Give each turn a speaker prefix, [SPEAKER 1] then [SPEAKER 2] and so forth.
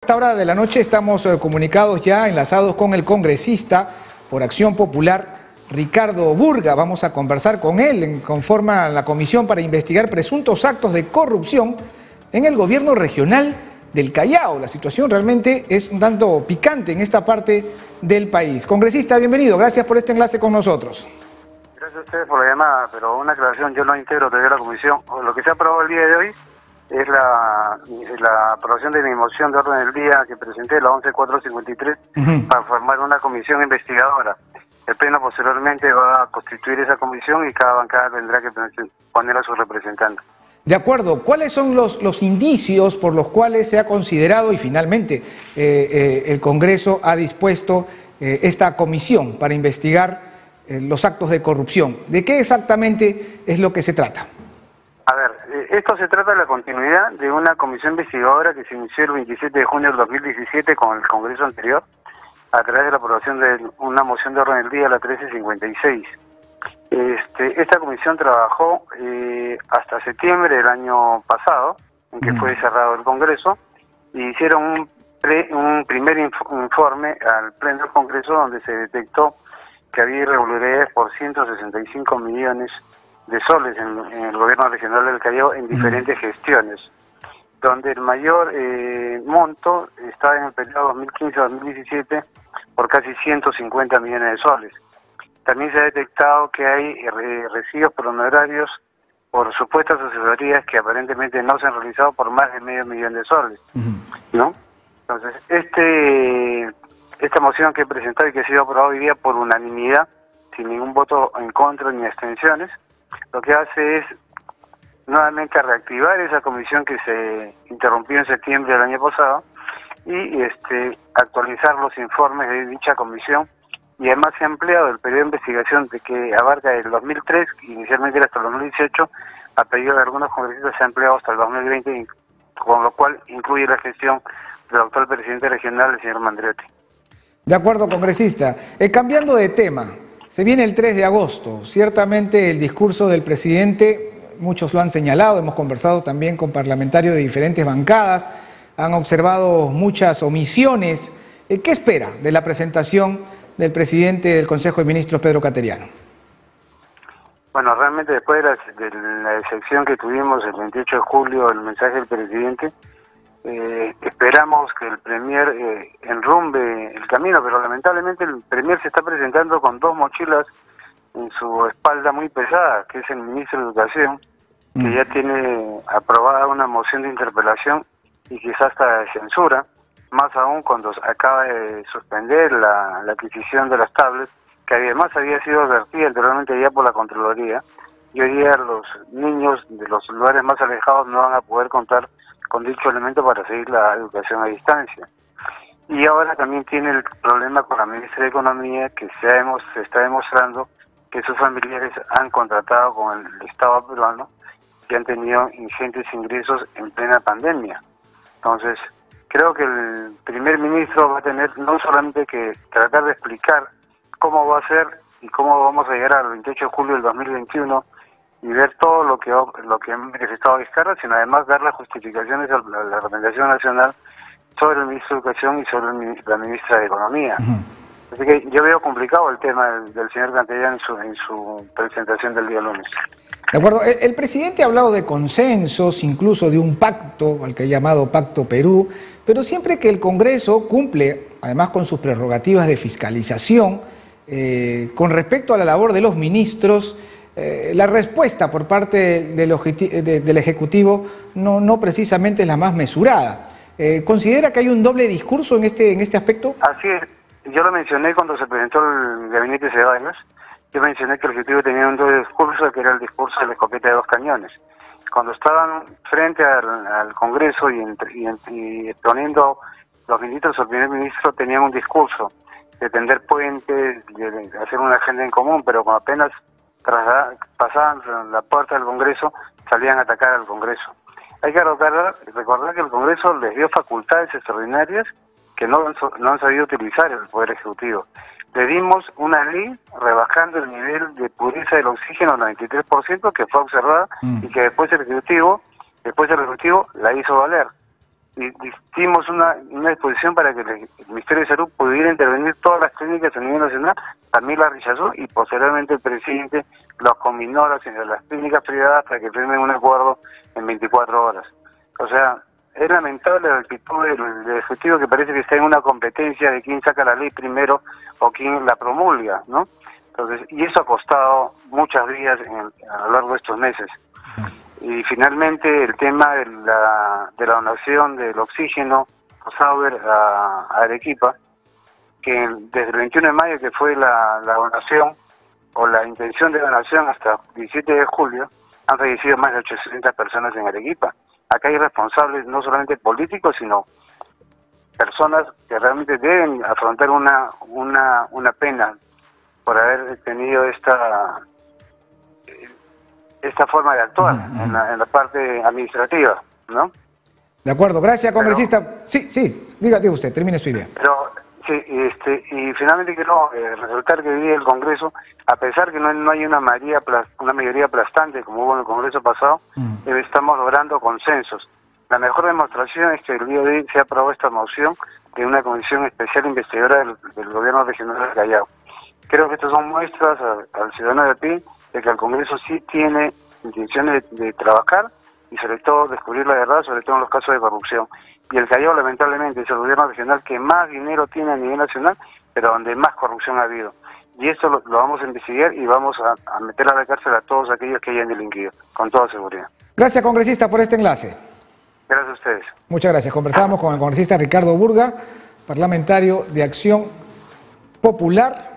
[SPEAKER 1] A esta hora de la noche estamos comunicados ya, enlazados con el congresista por Acción Popular, Ricardo Burga. Vamos a conversar con él, conforma la comisión para investigar presuntos actos de corrupción en el gobierno regional del Callao. La situación realmente es un tanto picante en esta parte del país. Congresista, bienvenido, gracias por este enlace con nosotros.
[SPEAKER 2] Gracias a ustedes por la llamada, pero una aclaración, yo no integro todavía la comisión. Lo que se ha aprobado el día de hoy es la aprobación de mi moción de orden del día que presenté, la 11453, para formar una comisión investigadora. El Pleno posteriormente va a constituir esa comisión y cada bancada tendrá que poner a su representante.
[SPEAKER 1] De acuerdo, ¿cuáles son los indicios por los cuales se ha considerado y finalmente el Congreso ha dispuesto esta comisión para investigar los actos de corrupción? ¿De qué exactamente es lo que se trata?
[SPEAKER 2] A ver, esto se trata de la continuidad de una comisión investigadora que se inició el 27 de junio del 2017 con el Congreso anterior, a través de la aprobación de una moción de orden del día, la 1356. Esta comisión trabajó hasta septiembre del año pasado, en que fue cerrado el Congreso, y hicieron un primer informe al Pleno del Congreso donde se detectó que había irregularidades por 165 millones de soles en el gobierno regional del Callao en diferentes gestiones, donde el mayor monto estaba en el periodo 2015-2017 por casi 150 millones de soles. También se ha detectado que hay recibos por honorarios por supuestas asesorías que aparentemente no se han realizado por más de $500,000 de soles, ¿no? Entonces, esta moción que he presentado y que ha sido aprobada hoy día por unanimidad, sin ningún voto en contra ni abstenciones, lo que hace es nuevamente reactivar esa comisión que se interrumpió en septiembre del año pasado y actualizar los informes de dicha comisión, y además se ha ampliado el periodo de investigación de que abarca del 2003, inicialmente era hasta el 2018, a pedido de algunos congresistas se ha ampliado hasta el 2020, con lo cual incluye la gestión del actual presidente regional, el señor Mandriotti.
[SPEAKER 1] De acuerdo, congresista. Cambiando de tema, se viene el 3 de agosto. Ciertamente el discurso del presidente, muchos lo han señalado, hemos conversado también con parlamentarios de diferentes bancadas, han observado muchas omisiones. ¿Qué espera de la presentación del presidente del Consejo de Ministros, Pedro Cateriano?
[SPEAKER 2] Bueno, realmente después de la excepción que tuvimos el 28 de julio, el mensaje del presidente, esperamos que el Premier enrumbe el camino, pero lamentablemente el Premier se está presentando con dos mochilas en su espalda muy pesadas, que es el ministro de Educación, que ya tiene aprobada una moción de interpelación y quizás hasta de censura, más aún cuando acaba de suspender la adquisición de las tablets, que además había sido advertida anteriormente ya por la Contraloría, y hoy día los niños de los lugares más alejados no van a poder contar con dicho elemento para seguir la educación a distancia. Y ahora también tiene el problema con la ministra de Economía, que se está demostrando que sus familiares han contratado con el Estado peruano y han tenido ingentes ingresos en plena pandemia. Entonces, creo que el primer ministro va a tener no solamente que tratar de explicar cómo va a ser y cómo vamos a llegar al 28 de julio del 2021 y ver todo lo que ha manifestado Vizcarra, sino además dar las justificaciones a la representación nacional sobre el ministro de Educación y sobre la ministra de Economía. Así que yo veo complicado el tema del señor Cateriano en su presentación del día lunes.
[SPEAKER 1] De acuerdo, el presidente ha hablado de consensos, incluso de un pacto, al que ha llamado Pacto Perú, pero siempre que el Congreso cumple, además con sus prerrogativas de fiscalización, con respecto a la labor de los ministros, la respuesta por parte del Ejecutivo no precisamente es la más mesurada. ¿Considera que hay un doble discurso en este aspecto?
[SPEAKER 2] Así es. Yo lo mencioné cuando se presentó el gabinete Ceballos. Yo mencioné que el Ejecutivo tenía un doble discurso, que era el discurso de la escopeta de dos cañones. Cuando estaban frente al Congreso y exponiendo los ministros, el primer ministro tenían un discurso de tender puentes, de hacer una agenda en común, pero cuando apenas pasaban la puerta del Congreso, salían a atacar al Congreso. Hay que recordar que el Congreso les dio facultades extraordinarias que no han sabido utilizar el Poder Ejecutivo. Le dimos una ley rebajando el nivel de pureza del oxígeno al 93%, que fue observada y que después el Ejecutivo la hizo valer. dimos una disposición para que el Ministerio de Salud pudiera intervenir todas las clínicas a nivel nacional, también la rechazó y posteriormente el presidente los combinó a las clínicas privadas para que firmen un acuerdo en 24 horas. O sea, es lamentable la actitud del Ejecutivo, que parece que está en una competencia de quién saca la ley primero o quién la promulga, ¿no? Entonces, y eso ha costado muchas vidas a lo largo de estos meses. Y finalmente el tema de la donación del oxígeno Sauber a Arequipa, que desde el 21 de mayo, que fue la donación o la intención de donación, hasta el 17 de julio, han fallecido más de 800 personas en Arequipa. Acá hay responsables no solamente políticos, sino personas que realmente deben afrontar una pena por haber tenido esta forma de actuar en la parte administrativa, ¿no?
[SPEAKER 1] De acuerdo, gracias, congresista. Sí, dígate usted, termine su idea.
[SPEAKER 2] Pero sí, y finalmente quiero resaltar que hoy día el Congreso, a pesar que no hay una mayoría aplastante como hubo en el Congreso pasado, estamos logrando consensos. La mejor demostración es que el día de hoy se aprobó esta moción de una comisión especial investigadora del gobierno regional del Callao. Creo que estas son muestras al ciudadano de a pie de que el Congreso sí tiene intenciones de trabajar y sobre todo descubrir la verdad, sobre todo en los casos de corrupción. Y el Callao, lamentablemente, es el gobierno regional que más dinero tiene a nivel nacional, pero donde más corrupción ha habido. Y esto lo vamos a investigar y vamos a meter a la cárcel a todos aquellos que hayan delinquido, con toda seguridad.
[SPEAKER 1] Gracias, congresista, por este enlace.
[SPEAKER 2] Gracias a ustedes.
[SPEAKER 1] Muchas gracias. Conversamos con el congresista Ricardo Burga, parlamentario de Acción Popular.